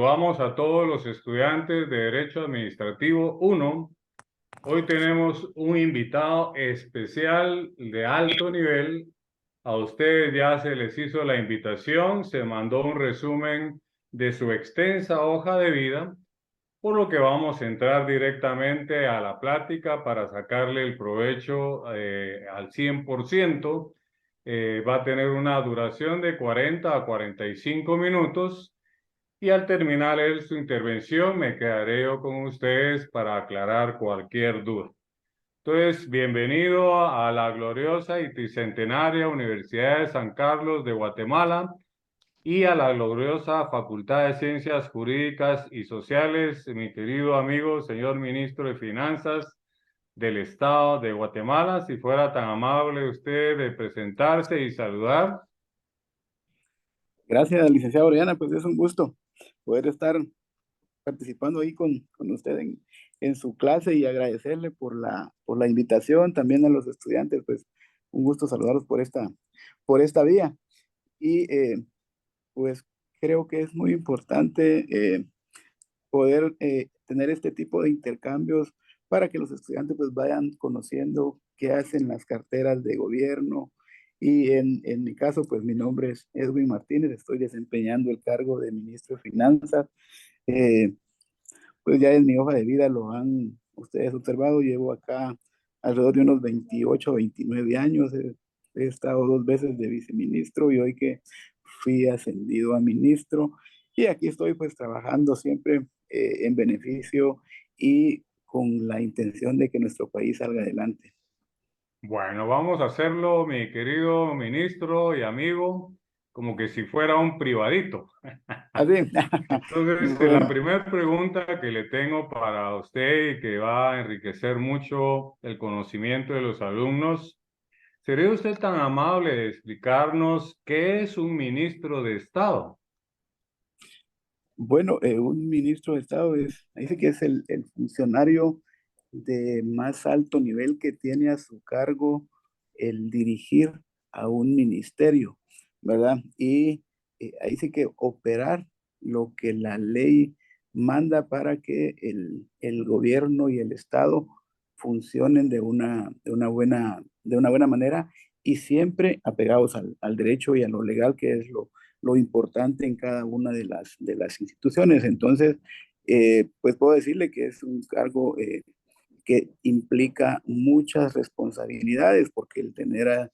Vamos a todos los estudiantes de Derecho Administrativo 1. Hoy tenemos un invitado especial de alto nivel. A ustedes ya se les hizo la invitación, se mandó un resumen de su extensa hoja de vida, por lo que vamos a entrar directamente a la plática para sacarle el provecho al 100%. Va a tener una duración de 40 a 45 minutos. Y al terminar su intervención, me quedaré yo con ustedes para aclarar cualquier duda. Entonces, bienvenido a la gloriosa y tricentenaria Universidad de San Carlos de Guatemala y a la gloriosa Facultad de Ciencias Jurídicas y Sociales, mi querido amigo, señor ministro de Finanzas del Estado de Guatemala. Si fuera tan amable usted de presentarse y saludar. Gracias, licenciado Oriana, pues es un gusto poder estar participando ahí con usted en su clase y agradecerle por la invitación, también a los estudiantes, pues un gusto saludarlos por esta vía. Y pues creo que es muy importante poder tener este tipo de intercambios para que los estudiantes pues vayan conociendo qué hacen las carteras de gobierno. Y en mi caso, pues mi nombre es Edwin Martínez, estoy desempeñando el cargo de ministro de Finanzas. Eh, pues ya en mi hoja de vida lo han ustedes observado, llevo acá alrededor de unos 28 o 29 años. He estado 2 veces de viceministro y hoy que fui ascendido a ministro. Y aquí estoy pues trabajando siempre en beneficio y con la intención de que nuestro país salga adelante. Bueno, vamos a hacerlo, mi querido ministro y amigo, como que si fuera un privadito. Así. Entonces, la Bueno, primera pregunta que le tengo para usted y que va a enriquecer mucho el conocimiento de los alumnos, ¿sería usted tan amable de explicarnos qué es un ministro de Estado? bueno, un ministro de Estado dice que es el funcionario de más alto nivel que tiene a su cargo el dirigir a un ministerio, ¿verdad? Y ahí sí que operar lo que la ley manda para que el gobierno y el Estado funcionen de una buena manera y siempre apegados al derecho y a lo legal, que es lo importante en cada una de las instituciones. Entonces, pues puedo decirle que es un cargo que implica muchas responsabilidades, porque el tener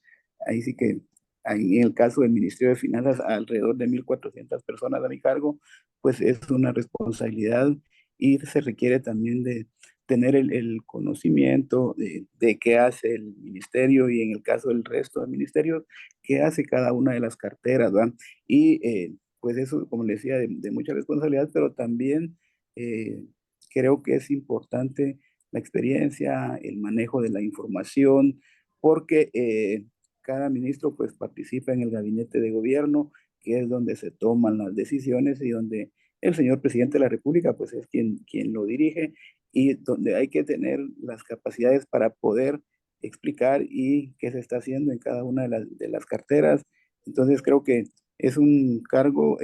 ahí sí que, ahí en el caso del Ministerio de Finanzas, alrededor de 1.400 personas a mi cargo, pues es una responsabilidad y se requiere también de tener el conocimiento de qué hace el ministerio y en el caso del resto de ministerios, qué hace cada una de las carteras, ¿verdad? Y pues eso, como le decía, de mucha responsabilidad, pero también eh, creo que es importante la experiencia, el manejo de la información, porque cada ministro pues participa en el gabinete de gobierno, que es donde se toman las decisiones y donde el señor presidente de la República pues es quien lo dirige y donde hay que tener las capacidades para poder explicar y qué se está haciendo en cada una de las carteras. Entonces creo que es un cargo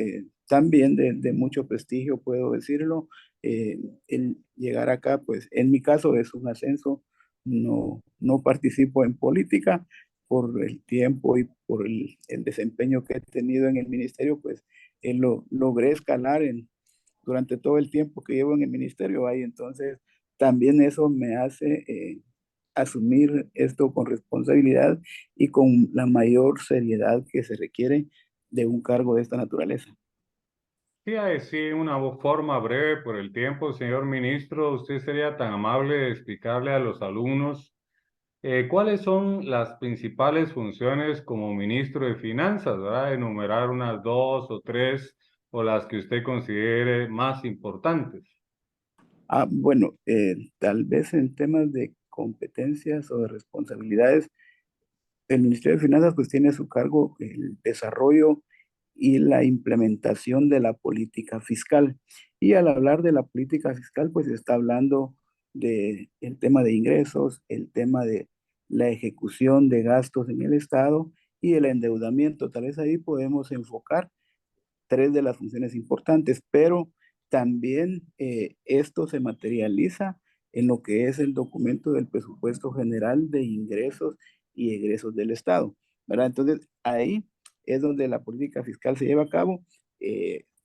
también de mucho prestigio, puedo decirlo. El llegar acá, pues en mi caso es un ascenso, no participo en política por el tiempo y por el desempeño que he tenido en el ministerio, pues logré escalar durante todo el tiempo que llevo en el ministerio ahí. Entonces también eso me hace asumir esto con responsabilidad y con la mayor seriedad que se requiere de un cargo de esta naturaleza. Sí, a decir una forma breve por el tiempo, señor ministro, usted sería tan amable de explicarle a los alumnos ¿cuáles son las principales funciones como ministro de Finanzas, ¿verdad? Enumerar unas dos o tres o las que usted considere más importantes. Bueno, tal vez en temas de competencias o de responsabilidades, el Ministerio de Finanzas pues tiene a su cargo el desarrollo y la implementación de la política fiscal. Y al hablar de la política fiscal, pues está hablando de el tema de ingresos, el tema de la ejecución de gastos en el Estado y el endeudamiento. Tal vez ahí podemos enfocar tres de las funciones importantes, pero también esto se materializa en lo que es el documento del presupuesto general de ingresos y egresos del Estado, ¿verdad? Entonces, ahí es donde la política fiscal se lleva a cabo.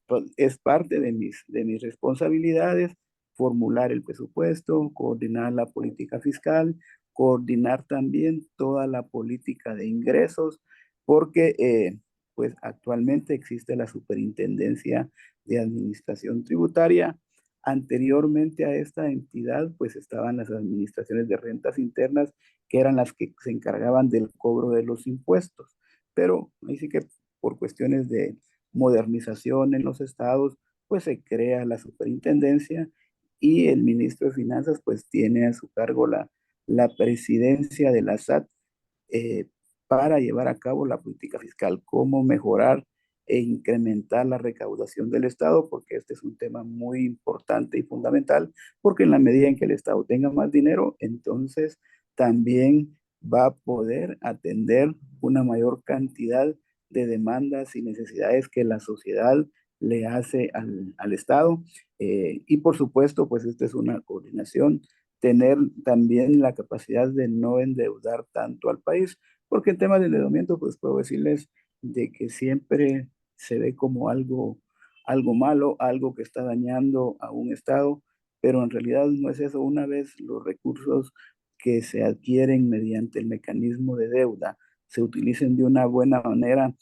Pues, es parte de mis responsabilidades formular el presupuesto, coordinar la política fiscal, coordinar también toda la política de ingresos, porque pues actualmente existe la Superintendencia de Administración Tributaria. Anteriormente a esta entidad, pues estaban las administraciones de rentas internas, que eran las que se encargaban del cobro de los impuestos. Pero ahí sí que por cuestiones de modernización en los estados, pues se crea la superintendencia y el ministro de Finanzas pues tiene a su cargo la presidencia de la SAT, eh, para llevar a cabo la política fiscal, cómo mejorar e incrementar la recaudación del Estado, porque este es un tema muy importante y fundamental, porque en la medida en que el Estado tenga más dinero, entonces también va a poder atender una mayor cantidad de demandas y necesidades que la sociedad le hace al Estado. Y por supuesto, pues esta es una coordinación, tener también la capacidad de no endeudar tanto al país, porque en temas de endeudamiento, pues puedo decirles de que siempre se ve como algo malo, algo que está dañando a un Estado, pero en realidad no es eso. Una vez los recursos que se adquieren mediante el mecanismo de deuda se utilicen de una buena manera,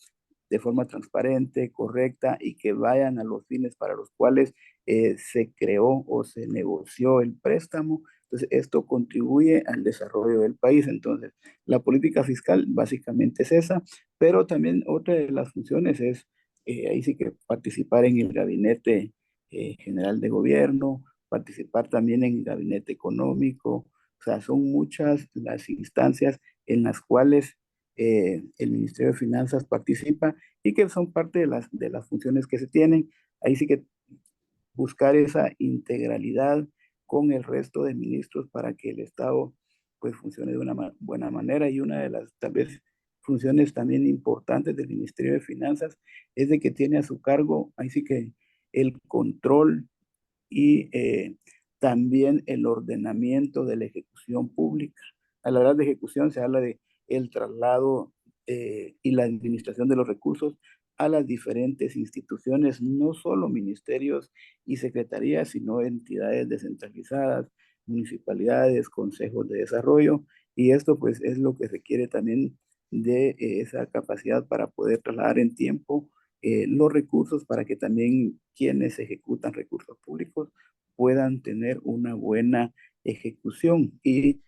de forma transparente, correcta y que vayan a los fines para los cuales se creó o se negoció el préstamo. Entonces, esto contribuye al desarrollo del país. Entonces, la política fiscal básicamente es esa, pero también otra de las funciones es, ahí sí que participar en el gabinete general de gobierno, participar también en el gabinete económico. O sea, son muchas las instancias en las cuales el Ministerio de Finanzas participa y que son parte de las funciones que se tienen. Ahí sí que buscar esa integralidad con el resto de ministros para que el Estado pues funcione de una buena manera. Y una de las tal vez funciones también importantes del Ministerio de Finanzas es de que tiene a su cargo, ahí sí que el control y también el ordenamiento de la ejecución pública. A la hora de ejecución se habla de el traslado y la administración de los recursos a las diferentes instituciones, no solo ministerios y secretarías, sino entidades descentralizadas, municipalidades, consejos de desarrollo, y esto pues es lo que requiere también de esa capacidad para poder trasladar en tiempo los recursos, para que también quienes ejecutan recursos públicos puedan tener una buena ejecución. Y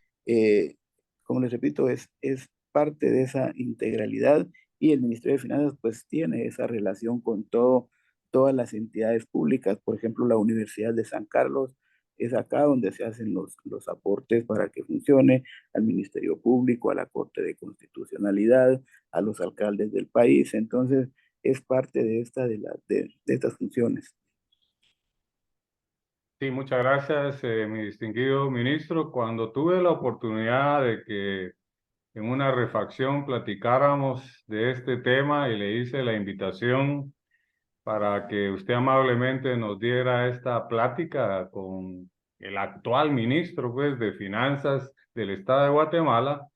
como les repito, es parte de esa integralidad, y el Ministerio de Finanzas pues tiene esa relación con todas las entidades públicas. Por ejemplo, la Universidad de San Carlos es acá donde se hacen los aportes para que funcione, al Ministerio Público, a la Corte de Constitucionalidad, a los alcaldes del país. Entonces, es parte de estas funciones. Sí, muchas gracias, mi distinguido ministro. Cuando tuve la oportunidad de que en una refacción platicáramos de este tema y le hice la invitación para que usted amablemente nos diera esta plática con el actual ministro, pues, de Finanzas del Estado de Guatemala,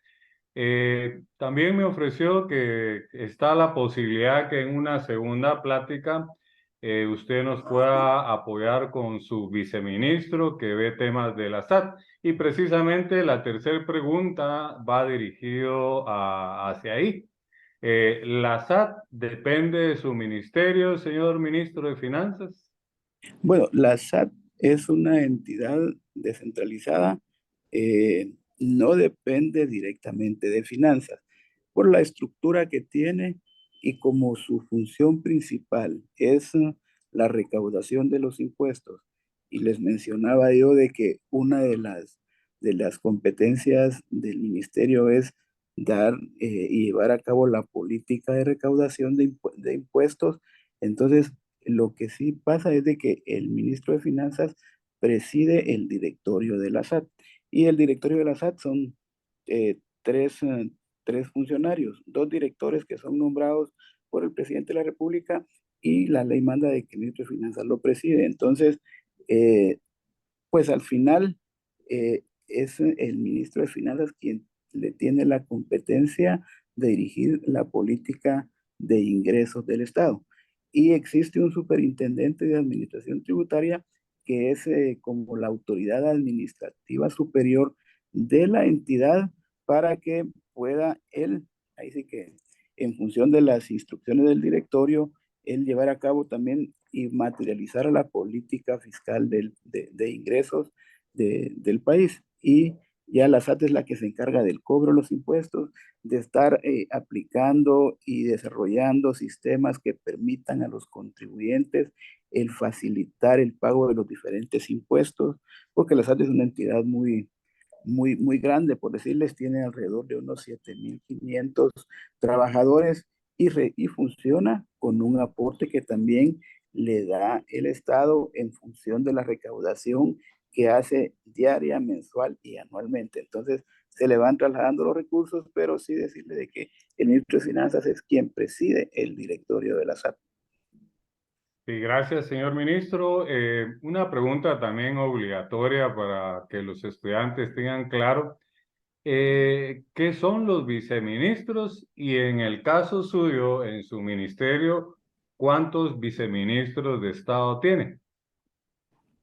también me ofreció que está la posibilidad que en una segunda plática usted nos pueda apoyar con su viceministro que ve temas de la SAT. Y precisamente la tercera pregunta va dirigido hacia ahí. ¿La SAT depende de su ministerio, señor ministro de Finanzas? Bueno, la SAT es una entidad descentralizada, no depende directamente de finanzas, por la estructura que tiene y como su función principal es la recaudación de los impuestos. Y les mencionaba yo de que una de las competencias del ministerio es dar y llevar a cabo la política de recaudación de impuestos. Entonces, lo que sí pasa es de que el ministro de Finanzas preside el directorio de la SAT, y el directorio de la SAT son eh, tres funcionarios, dos directores que son nombrados por el presidente de la República y la ley manda de que el ministro de Finanzas lo preside. Entonces, pues al final es el ministro de Finanzas quien le tiene la competencia de dirigir la política de ingresos del Estado. Y existe un superintendente de administración tributaria que es como la autoridad administrativa superior de la entidad para que pueda él, ahí sí que en función de las instrucciones del directorio, él llevar a cabo también y materializar la política fiscal de ingresos del país. Y ya la SAT es la que se encarga del cobro de los impuestos, de estar aplicando y desarrollando sistemas que permitan a los contribuyentes el facilitar el pago de los diferentes impuestos, porque la SAT es una entidad muy grande, por decirles, tiene alrededor de unos 7.500 trabajadores y funciona con un aporte que también le da el Estado en función de la recaudación que hace diaria, mensual y anualmente. Entonces, se le van trasladando los recursos, pero sí decirle de que el ministro de Finanzas es quien preside el directorio de la SAT. Sí, gracias, señor ministro. Una pregunta también obligatoria para que los estudiantes tengan claro. ¿Qué son los viceministros? Y en el caso suyo, en su ministerio, ¿cuántos viceministros de Estado tiene?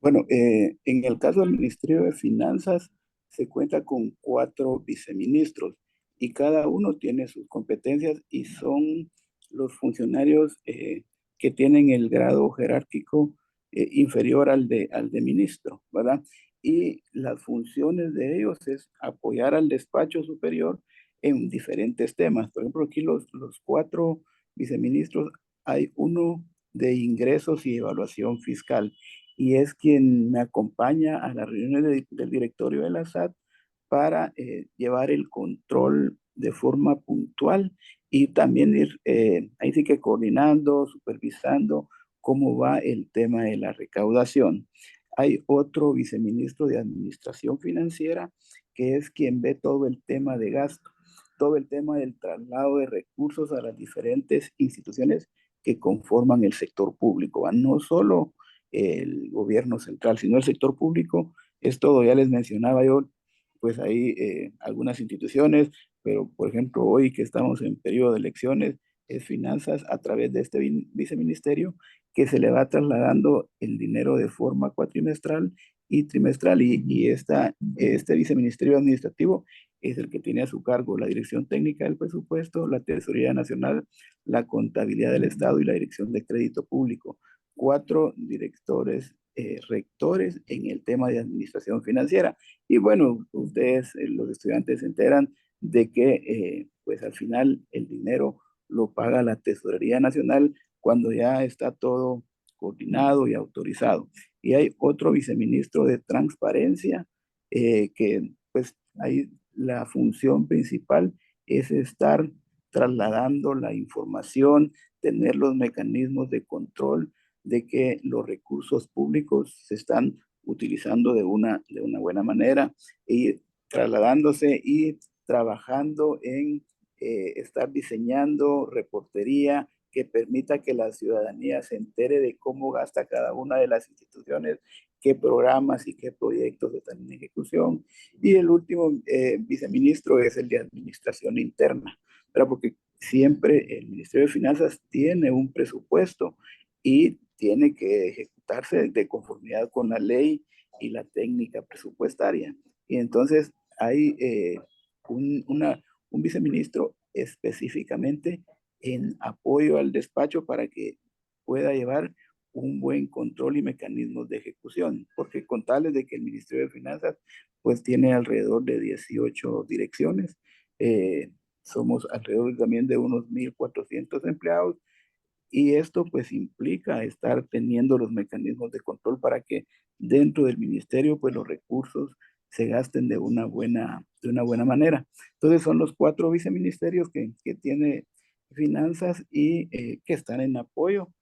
Bueno, en el caso del Ministerio de Finanzas se cuenta con 4 viceministros y cada uno tiene sus competencias y son los funcionarios que tienen el grado jerárquico inferior al de ministro, ¿verdad? Y las funciones de ellos es apoyar al despacho superior en diferentes temas. Por ejemplo, aquí los 4 viceministros, hay uno de ingresos y evaluación fiscal y es quien me acompaña a las reuniones del directorio de la SAT para llevar el control de forma puntual y también ir ahí sí que coordinando, supervisando cómo va el tema de la recaudación. Hay otro viceministro de Administración Financiera que es quien ve todo el tema de gasto, todo el tema del traslado de recursos a las diferentes instituciones que conforman el sector público, no solo el gobierno central, sino el sector público, es todo. Ya les mencionaba yo, pues hay algunas instituciones, pero por ejemplo hoy que estamos en periodo de elecciones, es finanzas a través de este viceministerio que se le va trasladando el dinero de forma cuatrimestral y trimestral y este viceministerio administrativo es el que tiene a su cargo la dirección técnica del presupuesto, la tesorería nacional, la contabilidad del Estado y la dirección de crédito público. 4 directores, rectores en el tema de administración financiera. Y bueno, ustedes, los estudiantes, se enteran de que pues al final el dinero lo paga la Tesorería Nacional cuando ya está todo coordinado y autorizado. Y hay otro viceministro de transparencia que pues ahí la función principal es estar trasladando la información, tener los mecanismos de control de que los recursos públicos se están utilizando de una buena manera y trasladándose y trabajando en estar diseñando reportería que permita que la ciudadanía se entere de cómo gasta cada una de las instituciones, qué programas y qué proyectos están en ejecución. Y el último viceministro es el de Administración Interna, pero porque siempre el Ministerio de Finanzas tiene un presupuesto y tiene que ejecutarse de conformidad con la ley y la técnica presupuestaria. Y entonces hay un viceministro específicamente en apoyo al despacho para que pueda llevar un buen control y mecanismos de ejecución, porque con tales de que el Ministerio de Finanzas pues tiene alrededor de 18 direcciones, somos alrededor también de unos 1.400 empleados y esto pues implica estar teniendo los mecanismos de control para que dentro del ministerio pues los recursos se gasten de una buena manera. Entonces son los 4 viceministerios que tiene finanzas y que están en apoyo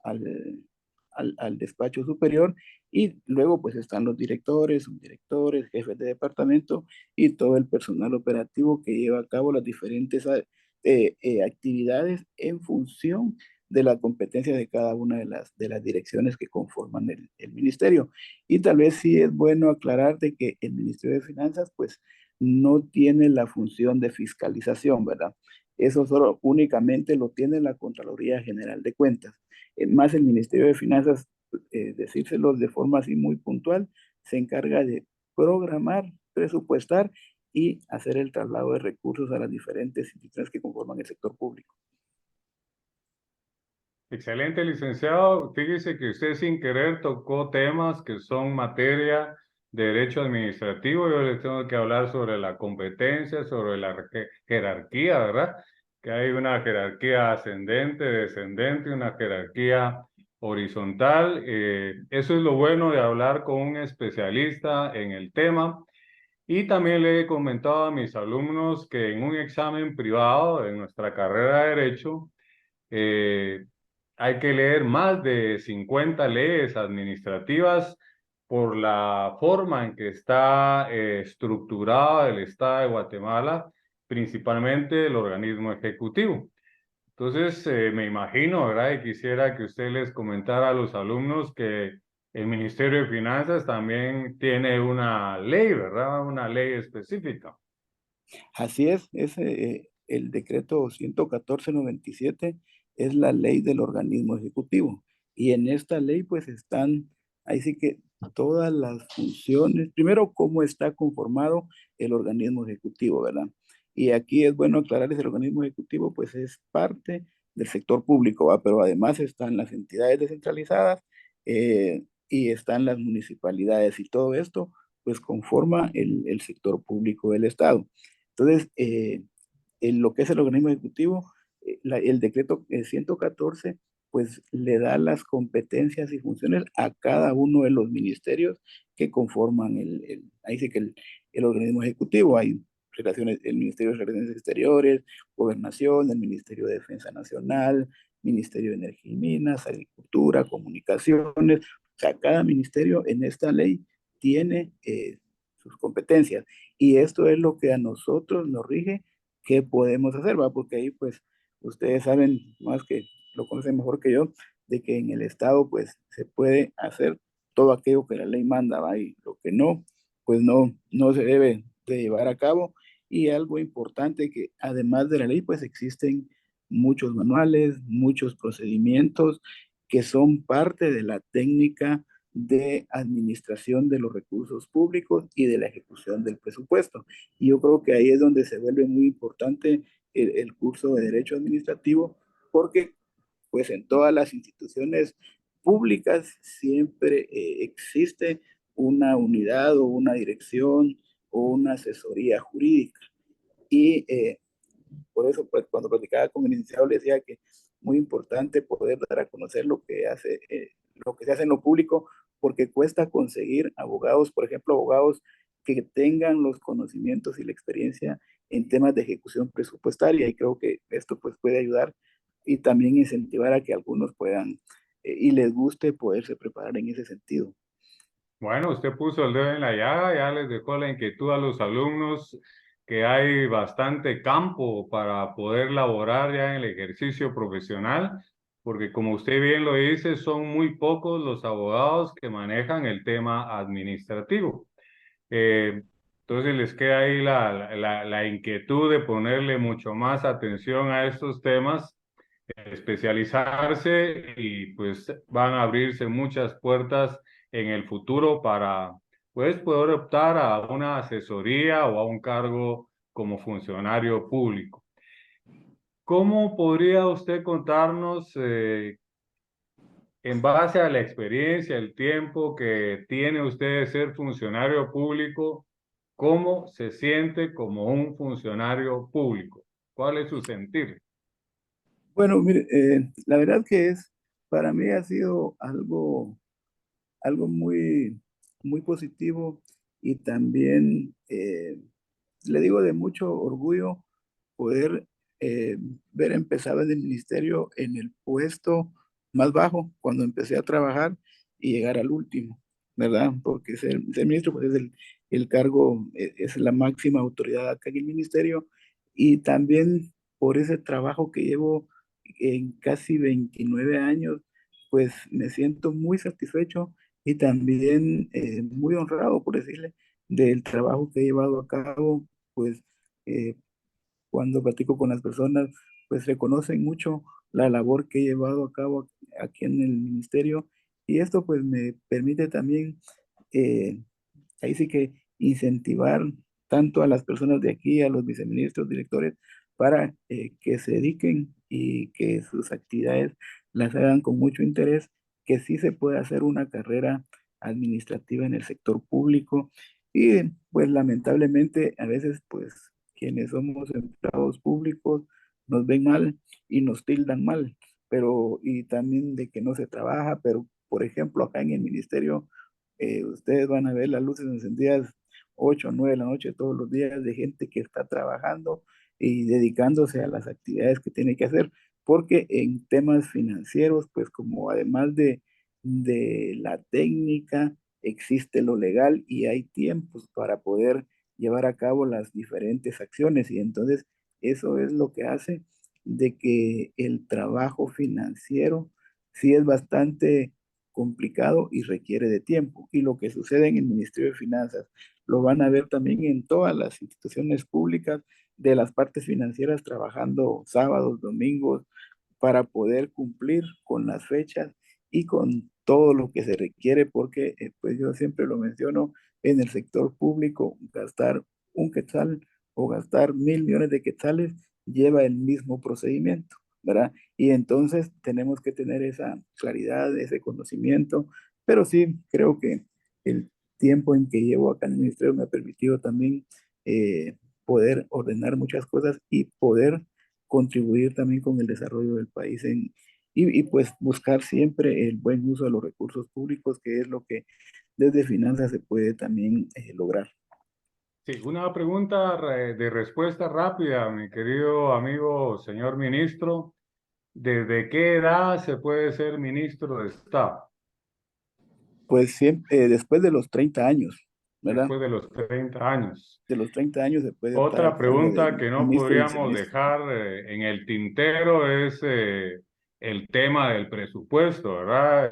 al, al despacho superior y luego pues están los directores, subdirectores, jefes de departamento y todo el personal operativo que lleva a cabo las diferentes actividades en función de la competencia de cada una de las direcciones que conforman el ministerio. Y tal vez sí es bueno aclarar de que el Ministerio de Finanzas, pues, no tiene la función de fiscalización, ¿verdad? Eso solo únicamente lo tiene la Contraloría General de Cuentas. Más el Ministerio de Finanzas, decírselo de forma así muy puntual, se encarga de programar, presupuestar y hacer el traslado de recursos a las diferentes instituciones que conforman el sector público. Excelente, licenciado. Fíjese que usted sin querer tocó temas que son materia de derecho administrativo. Yo les tengo que hablar sobre la competencia, sobre la jerarquía, ¿verdad? Que hay una jerarquía ascendente, descendente, una jerarquía horizontal. Eso es lo bueno de hablar con un especialista en el tema. Y también le he comentado a mis alumnos que en un examen privado de nuestra carrera de Derecho, eh, hay que leer más de 50 leyes administrativas por la forma en que está estructurada el Estado de Guatemala, principalmente el organismo ejecutivo. Entonces, me imagino, ¿verdad? Y quisiera que usted les comentara a los alumnos que el Ministerio de Finanzas también tiene una ley, ¿verdad? Una ley específica. Así es el decreto 114/97 es la ley del organismo ejecutivo. Y en esta ley pues están, ahí sí que todas las funciones, primero cómo está conformado el organismo ejecutivo, ¿verdad? Y aquí es bueno aclarar, el organismo ejecutivo pues es parte del sector público, ¿va? Pero además están las entidades descentralizadas y están las municipalidades y todo esto pues conforma el sector público del Estado. Entonces, en lo que es el organismo ejecutivo, el decreto 114, pues le da las competencias y funciones a cada uno de los ministerios que conforman ahí sí que el organismo ejecutivo. Hay relaciones, el Ministerio de Relaciones Exteriores, Gobernación, el Ministerio de Defensa Nacional, Ministerio de Energía y Minas, Agricultura, Comunicaciones. O sea, cada ministerio en esta ley tiene sus competencias. Y esto es lo que a nosotros nos rige qué podemos hacer, ¿va? Porque ahí pues ustedes saben más que lo conocen mejor que yo, de que en el Estado pues se puede hacer todo aquello que la ley manda, ¿va? Y lo que no, pues no se debe de llevar a cabo. Y algo importante que además de la ley pues existen muchos manuales, muchos procedimientos que son parte de la técnica de administración de los recursos públicos y de la ejecución del presupuesto. Y yo creo que ahí es donde se vuelve muy importante el curso de Derecho Administrativo, porque pues en todas las instituciones públicas siempre existe una unidad o una dirección o una asesoría jurídica. Y por eso, pues, cuando platicaba con el licenciado, le decía que es muy importante poder dar a conocer lo que se hace en lo público, porque cuesta conseguir abogados, por ejemplo, abogados que tengan los conocimientos y la experiencia en temas de ejecución presupuestaria, y creo que esto pues puede ayudar y también incentivar a que algunos puedan y les guste poderse preparar en ese sentido. Bueno, usted puso el dedo en la llaga, ya les dejó la inquietud a los alumnos que hay bastante campo para poder laborar ya en el ejercicio profesional, porque como usted bien lo dice, son muy pocos los abogados que manejan el tema administrativo. Eh, entonces les queda ahí la inquietud de ponerle mucho más atención a estos temas, especializarse y pues van a abrirse muchas puertas en el futuro para pues poder optar a una asesoría o a un cargo como funcionario público. ¿Cómo podría usted contarnos, en base a la experiencia, el tiempo que tiene usted de ser funcionario público, cómo se siente como un funcionario público? ¿Cuál es su sentir? Bueno, mire, la verdad que para mí ha sido algo muy positivo y también, le digo, de mucho orgullo poder eh, ver empezar en el ministerio en el puesto más bajo cuando empecé a trabajar y llegar al último, ¿verdad? Porque ser ministro pues es el cargo, es la máxima autoridad acá en el ministerio y también por ese trabajo que llevo en casi 29 años, pues me siento muy satisfecho y también muy honrado, por decirle, del trabajo que he llevado a cabo, pues eh, cuando platico con las personas, pues reconocen mucho la labor que he llevado a cabo aquí en el ministerio y esto pues me permite también eh, ahí sí que incentivar tanto a las personas de aquí, a los viceministros, directores, para que se dediquen y que sus actividades las hagan con mucho interés, que sí se puede hacer una carrera administrativa en el sector público y pues lamentablemente a veces pues quienes somos empleados públicos nos ven mal y nos tildan mal, pero y también de que no se trabaja, pero por ejemplo acá en el ministerio ustedes van a ver las luces encendidas 8 o 9 de la noche todos los días de gente que está trabajando y dedicándose a las actividades que tiene que hacer, porque en temas financieros, pues como además de la técnica, existe lo legal y hay tiempos para poder llevar a cabo las diferentes acciones y entonces eso es lo que hace de que el trabajo financiero sí es bastante complicado y requiere de tiempo. Y lo que sucede en el Ministerio de Finanzas lo van a ver también en todas las instituciones públicas de las partes financieras trabajando sábados, domingos, para poder cumplir con las fechas y con todo lo que se requiere, porque pues yo siempre lo menciono, en el sector público, gastar un quetzal o gastar 1.000 millones de quetzales lleva el mismo procedimiento, ¿verdad? Y entonces tenemos que tener esa claridad, ese conocimiento, pero sí creo que el tiempo en que llevo acá en el ministerio me ha permitido también eh, poder ordenar muchas cosas y poder contribuir también con el desarrollo del país y pues buscar siempre el buen uso de los recursos públicos, que es lo que desde finanzas se puede también lograr. Sí, una pregunta de respuesta rápida, mi querido amigo señor ministro. ¿Desde qué edad se puede ser ministro de Estado? Pues siempre, después de los 30 años, ¿verdad? Después de los 30 años. De los 30 años se puede optar al Otra cargo de pregunta que no ministro y podríamos viceministro. dejar en el tintero es el tema del presupuesto, ¿verdad?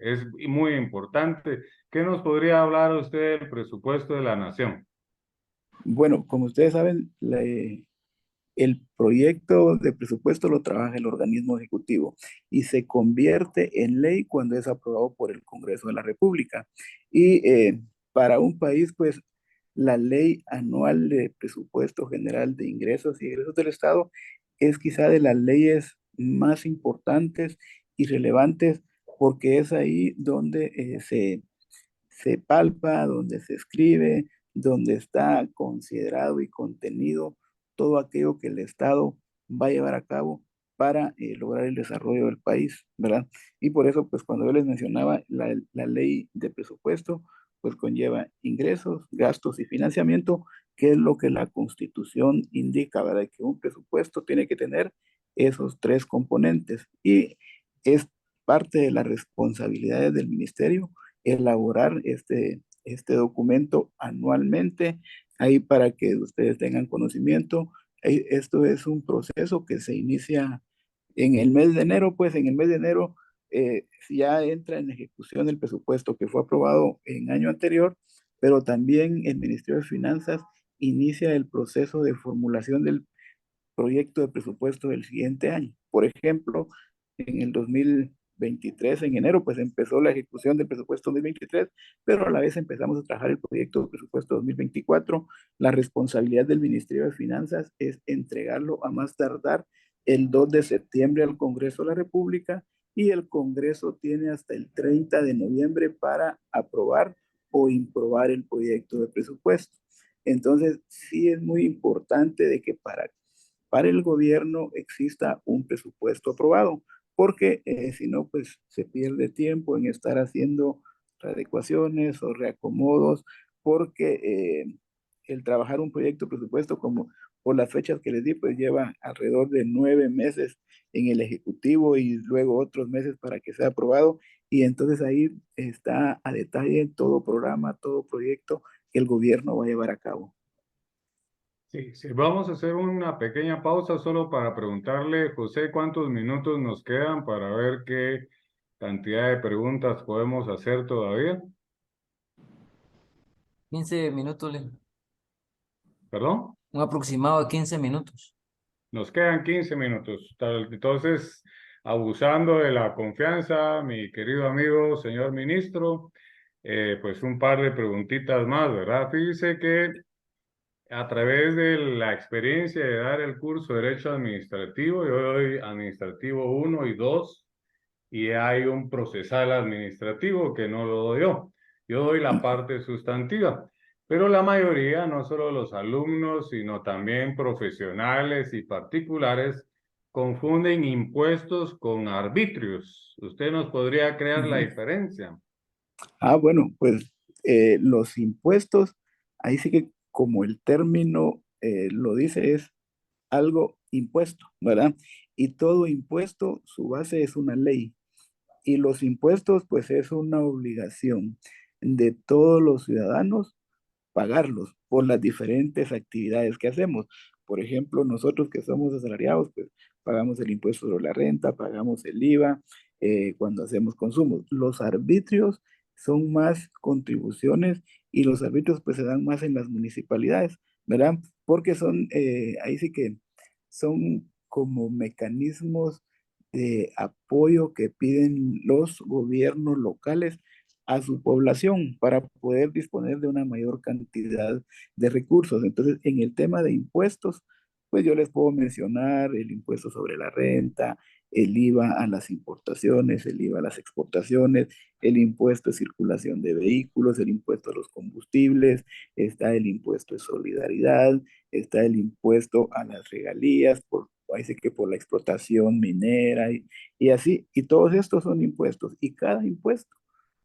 Es muy importante. ¿Qué nos podría hablar usted del presupuesto de la nación? Bueno, como ustedes saben, el proyecto de presupuesto lo trabaja el organismo ejecutivo y se convierte en ley cuando es aprobado por el Congreso de la República. Y para un país, pues la ley anual de presupuesto general de ingresos y egresos del Estado es quizá de las leyes más importantes y relevantes porque es ahí donde se palpa, donde se escribe, donde está considerado y contenido todo aquello que el Estado va a llevar a cabo para lograr el desarrollo del país, ¿verdad? Y por eso, pues cuando yo les mencionaba la ley de presupuesto, pues conlleva ingresos, gastos y financiamiento, que es lo que la Constitución indica, ¿verdad? Que un presupuesto tiene que tener esos tres componentes y es parte de las responsabilidades del ministerio elaborar este documento anualmente, ahí para que ustedes tengan conocimiento. Esto es un proceso que se inicia en el mes de enero, pues en el mes de enero ya entra en ejecución el presupuesto que fue aprobado en año anterior, pero también el Ministerio de Finanzas inicia el proceso de formulación del proyecto de presupuesto del siguiente año. Por ejemplo, en el 2023, en enero, pues empezó la ejecución del presupuesto 2023, pero a la vez empezamos a trabajar el proyecto de presupuesto 2024. La responsabilidad del Ministerio de Finanzas es entregarlo a más tardar el 2 de septiembre al Congreso de la República y el Congreso tiene hasta el 30 de noviembre para aprobar o improbar el proyecto de presupuesto. Entonces, sí es muy importante de que para el gobierno exista un presupuesto aprobado, porque si no, pues se pierde tiempo en estar haciendo readecuaciones o reacomodos, porque el trabajar un proyecto de presupuesto como por las fechas que les di, pues lleva alrededor de 9 meses en el Ejecutivo y luego otros meses para que sea aprobado. Y entonces ahí está a detalle todo programa, todo proyecto que el gobierno va a llevar a cabo. Sí, sí, vamos a hacer una pequeña pausa solo para preguntarle, José, cuántos minutos nos quedan para ver qué cantidad de preguntas podemos hacer todavía. 15 minutos, ¿Perdón? un aproximado de 15 minutos. Nos quedan 15 minutos. Entonces, abusando de la confianza, mi querido amigo, señor ministro, pues un par de preguntitas más, ¿verdad? Fíjese que a través de la experiencia de dar el curso de Derecho Administrativo, yo doy Administrativo uno y 2 y hay un procesal administrativo que no lo doy yo. Yo doy la parte sustantiva, pero la mayoría, no solo los alumnos, sino también profesionales y particulares, confunden impuestos con arbitrios. ¿Usted nos podría crear la Ujú. diferencia? Bueno, pues los impuestos, ahí sí que como el término lo dice, es algo impuesto, ¿verdad? Y todo impuesto, su base es una ley. Y los impuestos, pues es una obligación de todos los ciudadanos pagarlos por las diferentes actividades que hacemos. Por ejemplo, nosotros que somos asalariados, pues pagamos el impuesto sobre la renta, pagamos el IVA cuando hacemos consumos. Los arbitrios son más contribuciones y los arbitrios pues se dan más en las municipalidades, ¿verdad? Porque son, ahí sí que son como mecanismos de apoyo que piden los gobiernos locales a su población para poder disponer de una mayor cantidad de recursos. Entonces, en el tema de impuestos, pues yo les puedo mencionar el impuesto sobre la renta, el IVA a las importaciones, el IVA a las exportaciones, el impuesto de circulación de vehículos, el impuesto a los combustibles, está el impuesto de solidaridad, está el impuesto a las regalías, parece que por la explotación minera y así, y todos estos son impuestos, y cada impuesto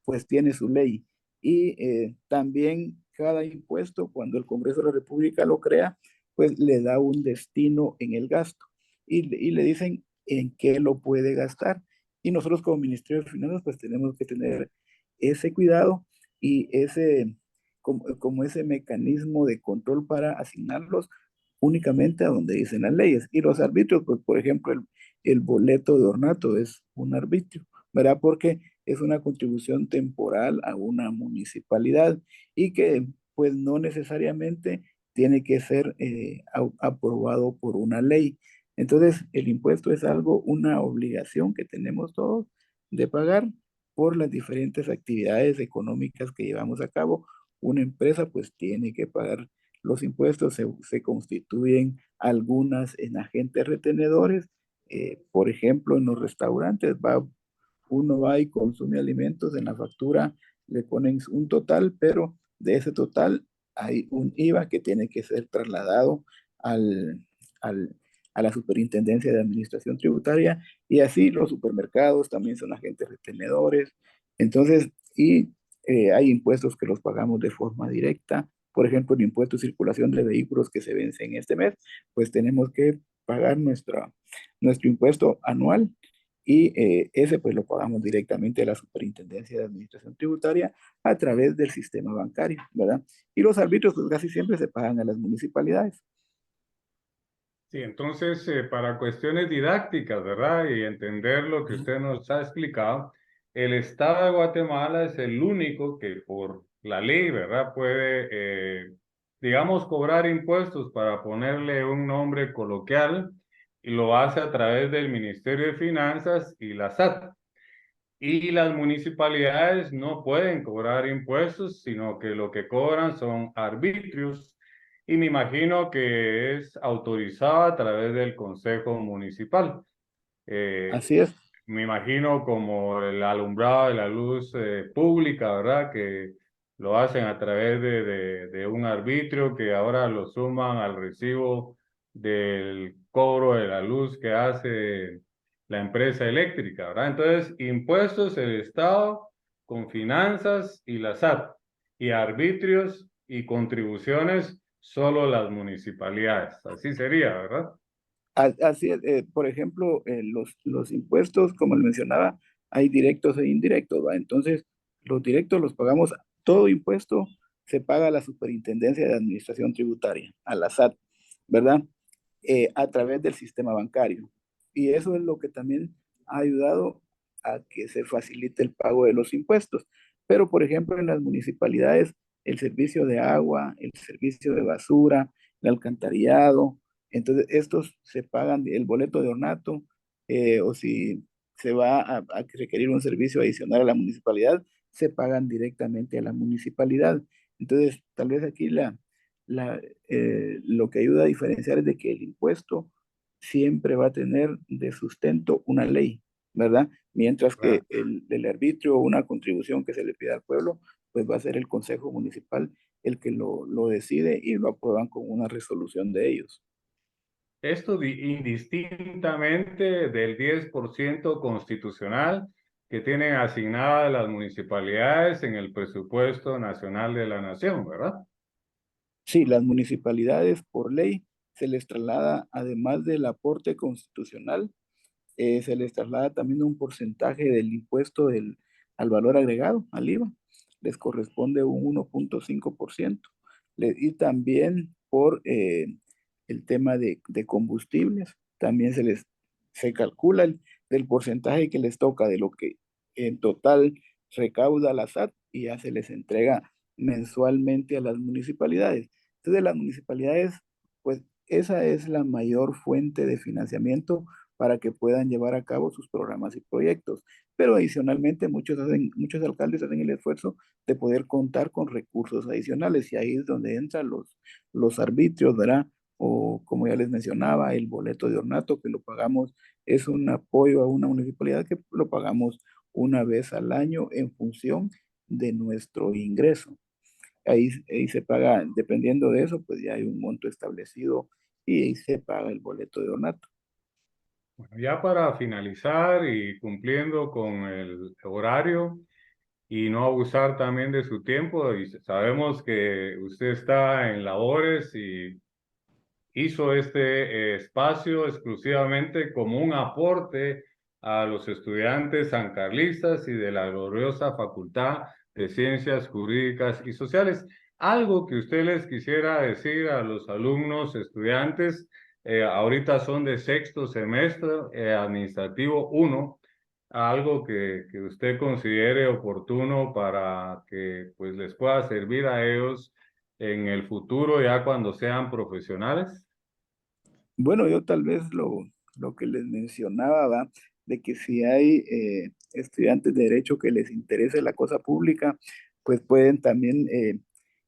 pues tiene su ley. Y también cada impuesto, cuando el Congreso de la República lo crea, pues le da un destino en el gasto y le dicen en qué lo puede gastar. Y nosotros como Ministerio de Finanzas, pues tenemos que tener ese cuidado y ese, como ese mecanismo de control para asignarlos únicamente a donde dicen las leyes. Y los arbitrios, pues por ejemplo, el boleto de ornato es un arbitrio, ¿verdad? Porque es una contribución temporal a una municipalidad y que pues no necesariamente tiene que ser aprobado por una ley. Entonces, el impuesto es algo, una obligación que tenemos todos de pagar por las diferentes actividades económicas que llevamos a cabo. Una empresa pues tiene que pagar los impuestos, se constituyen algunas en agentes retenedores. Por ejemplo, en los restaurantes uno va y consume alimentos, en la factura le ponen un total, pero de ese total hay un IVA que tiene que ser trasladado al, al, a la Superintendencia de Administración Tributaria y así los supermercados también son agentes retenedores. Entonces, hay impuestos que los pagamos de forma directa. Por ejemplo, el impuesto de circulación de vehículos que se vence en este mes, pues tenemos que pagar nuestro impuesto anual y ese pues lo pagamos directamente a la Superintendencia de Administración Tributaria a través del sistema bancario, ¿verdad? Y los arbitrios pues casi siempre se pagan a las municipalidades. Sí, entonces, para cuestiones didácticas, ¿verdad? Y entender lo que Ujú. usted nos ha explicado, el Estado de Guatemala es el único que por la ley, ¿verdad? Puede, digamos, cobrar impuestos para ponerle un nombre coloquial y lo hace a través del Ministerio de Finanzas y la SAT. Y las municipalidades no pueden cobrar impuestos, sino que lo que cobran son arbitrios. Y me imagino que es autorizado a través del Consejo Municipal. Eh, Así es, Me imagino como el alumbrado de la luz pública, ¿verdad? Que lo hacen a través de un arbitrio que ahora lo suman al recibo del cobro de la luz que hace la empresa eléctrica, ¿verdad? Entonces, impuestos el Estado con finanzas y la SAT, y arbitrios y contribuciones solo las municipalidades. Así sería, ¿verdad? así es. Por ejemplo, los impuestos, como le mencionaba, hay directos e indirectos, ¿va? Entonces, los directos los pagamos, todo impuesto se paga a la Superintendencia de Administración Tributaria, a la SAT. ¿verdad? A través del sistema bancario. Y eso es lo que también ha ayudado a que se facilite el pago de los impuestos. Pero, por ejemplo, en las municipalidades, el servicio de agua, el servicio de basura, el alcantarillado, entonces estos se pagan el boleto de ornato, o si se va a requerir un servicio adicional a la municipalidad, se pagan directamente a la municipalidad. Entonces, tal vez aquí lo que ayuda a diferenciar es de que el impuesto siempre va a tener de sustento una ley, ¿verdad? Mientras que Claro. el arbitrio o una contribución que se le pida al pueblo, pues va a ser el Consejo Municipal el que lo decide y lo aprueban con una resolución de ellos. Esto indistintamente del 10% constitucional que tienen asignadas las municipalidades en el presupuesto nacional de la nación, ¿verdad? Sí, las municipalidades por ley se les traslada, además del aporte constitucional, se les traslada también un porcentaje del impuesto al valor agregado, al IVA. Les corresponde un 1.5%. Y también por el tema de combustibles, también se calcula del porcentaje que les toca de lo que en total recauda la SAT y ya se les entrega mensualmente a las municipalidades. Entonces, las municipalidades, pues esa es la mayor fuente de financiamiento para que puedan llevar a cabo sus programas y proyectos. Pero adicionalmente muchos alcaldes hacen el esfuerzo de poder contar con recursos adicionales y ahí es donde entran los arbitrios, ¿verdad? O como ya les mencionaba, el boleto de ornato que lo pagamos es un apoyo a una municipalidad que lo pagamos una vez al año en función de nuestro ingreso. Ahí se paga, dependiendo de eso, pues ya hay un monto establecido y ahí se paga el boleto de ornato. Bueno, ya para finalizar y cumpliendo con el horario y no abusar también de su tiempo, y sabemos que usted está en labores y hizo este espacio exclusivamente como un aporte a los estudiantes sancarlistas y de la gloriosa Facultad de Ciencias Jurídicas y Sociales. Algo que usted les quisiera decir a los alumnos, estudiantes, ahorita son de sexto semestre, administrativo uno, algo que usted considere oportuno para que pues les pueda servir a ellos en el futuro ya cuando sean profesionales. Bueno, yo tal vez lo que les mencionaba, ¿va? De que si hay estudiantes de derecho que les interese la cosa pública, pues pueden también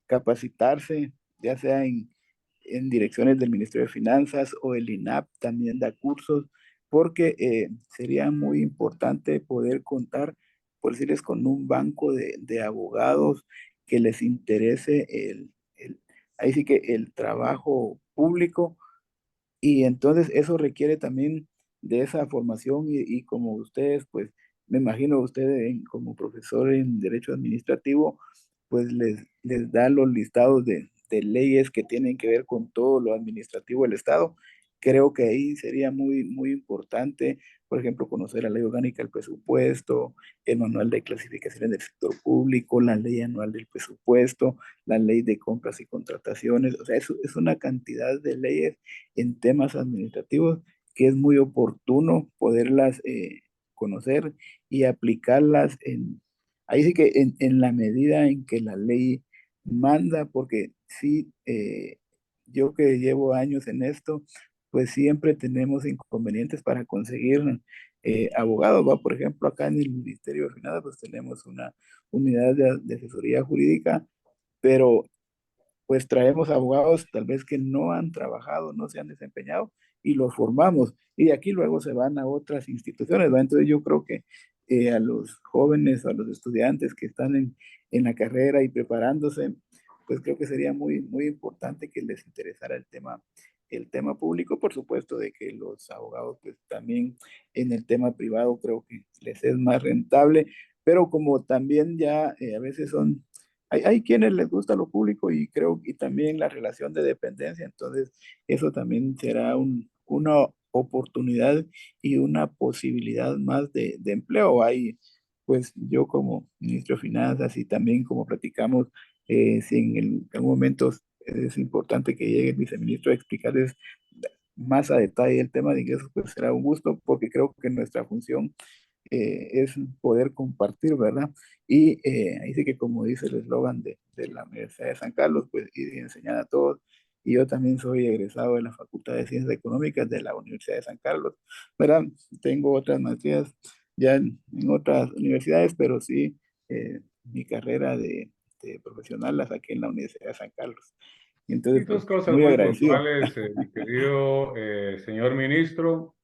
capacitarse, ya sea en direcciones del Ministerio de Finanzas o el INAP también da cursos, porque sería muy importante poder contar, por decirles, con un banco de abogados que les interese ahí sí que el trabajo público y entonces eso requiere también de esa formación y como ustedes, pues me imagino ustedes como profesor en Derecho Administrativo, pues les da los listados de leyes que tienen que ver con todo lo administrativo del Estado. Creo que ahí sería muy importante, por ejemplo, conocer la ley orgánica del presupuesto, el manual de clasificaciones del sector público, la ley anual del presupuesto, la ley de compras y contrataciones. O sea, es una cantidad de leyes en temas administrativos que es muy oportuno poderlas conocer y aplicarlas ahí sí que en la medida en que la ley manda, porque sí, yo que llevo años en esto, pues siempre tenemos inconvenientes para conseguir abogados, ¿va? Por ejemplo, acá en el Ministerio de Finanzas, pues tenemos una unidad de asesoría jurídica, pero pues traemos abogados tal vez que no han trabajado, no se han desempeñado y los formamos. Y de aquí luego se van a otras instituciones, ¿va? Entonces yo creo que a los jóvenes, a los estudiantes que están en la carrera y preparándose, pues creo que sería muy importante que les interesara el tema público, por supuesto, de que los abogados pues también en el tema privado creo que les es más rentable, pero como también ya a veces hay quienes les gusta lo público y creo y también la relación de dependencia, entonces eso también será una oportunidad y una posibilidad más de empleo. Hay, pues yo como ministro de Finanzas y también como platicamos, si en algún momento es importante que llegue el viceministro a explicarles más a detalle el tema de ingresos, pues será un gusto, porque creo que nuestra función es poder compartir, ¿verdad? Y ahí sí que como dice el eslogan de la Universidad de San Carlos, pues ir y enseñar a todos. Y yo también soy egresado de la Facultad de Ciencias Económicas de la Universidad de San Carlos, ¿verdad? Tengo otras maestrías ya en otras universidades, pero sí, mi carrera de profesional la saqué en la Universidad de San Carlos. Y Y entonces, pues, dos cosas muy muy agradecido. puntuales, mi querido señor ministro.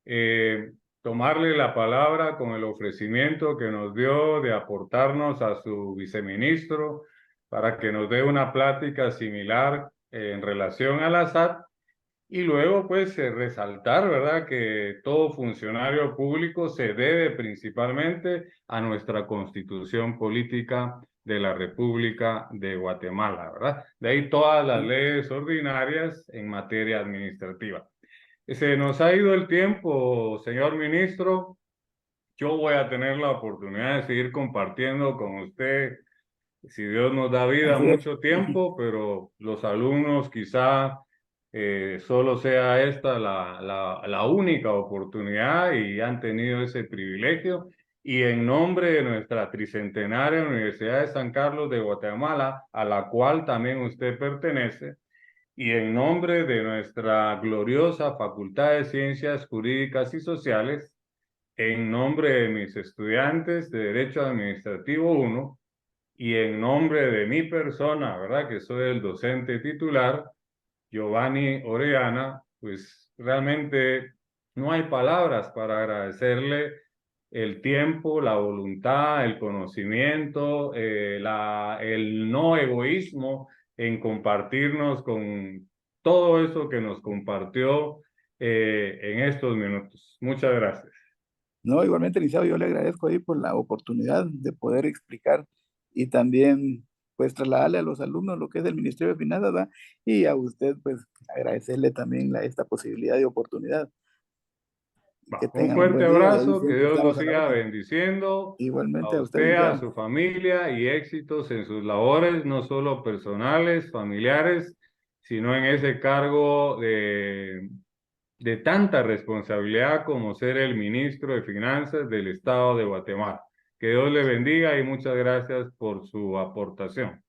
Eh, Tomarle la palabra con el ofrecimiento que nos dio de aportarnos a su viceministro para que nos dé una plática similar en relación a la SAT y luego pues resaltar, ¿verdad?, que todo funcionario público se debe principalmente a nuestra Constitución Política de la República de Guatemala, ¿verdad? De ahí todas las leyes ordinarias en materia administrativa. Se nos ha ido el tiempo, señor ministro. Yo voy a tener la oportunidad de seguir compartiendo con usted, si Dios nos da vida, Así es. mucho tiempo, pero los alumnos quizá solo sea esta la única oportunidad y han tenido ese privilegio. Y en nombre de nuestra tricentenaria Universidad de San Carlos de Guatemala, a la cual también usted pertenece, y en nombre de nuestra gloriosa Facultad de Ciencias Jurídicas y Sociales, en nombre de mis estudiantes de Derecho Administrativo 1 y en nombre de mi persona, ¿verdad?, que soy el docente titular, Giovanni Orellana, pues realmente no hay palabras para agradecerle el tiempo, la voluntad, el conocimiento, el no egoísmo en compartirnos con todo eso que nos compartió en estos minutos. Muchas gracias. No, igualmente, licenciado, yo le agradezco ahí por la oportunidad de poder explicar y también, pues, trasladarle a los alumnos lo que es el Ministerio de Finanzas, ¿verdad? Y a usted, pues, agradecerle también esta posibilidad y oportunidad. Que Un tengan un fuerte buen día y ahí abrazo, que siempre Dios lo estamos a la siga orden. bendiciendo a Igualmente a usted, usted, a licenciado. su familia y éxitos en sus labores, no solo personales, familiares, sino en ese cargo de tanta responsabilidad como ser el ministro de Finanzas del Estado de Guatemala. Que Dios le bendiga y muchas gracias por su aportación.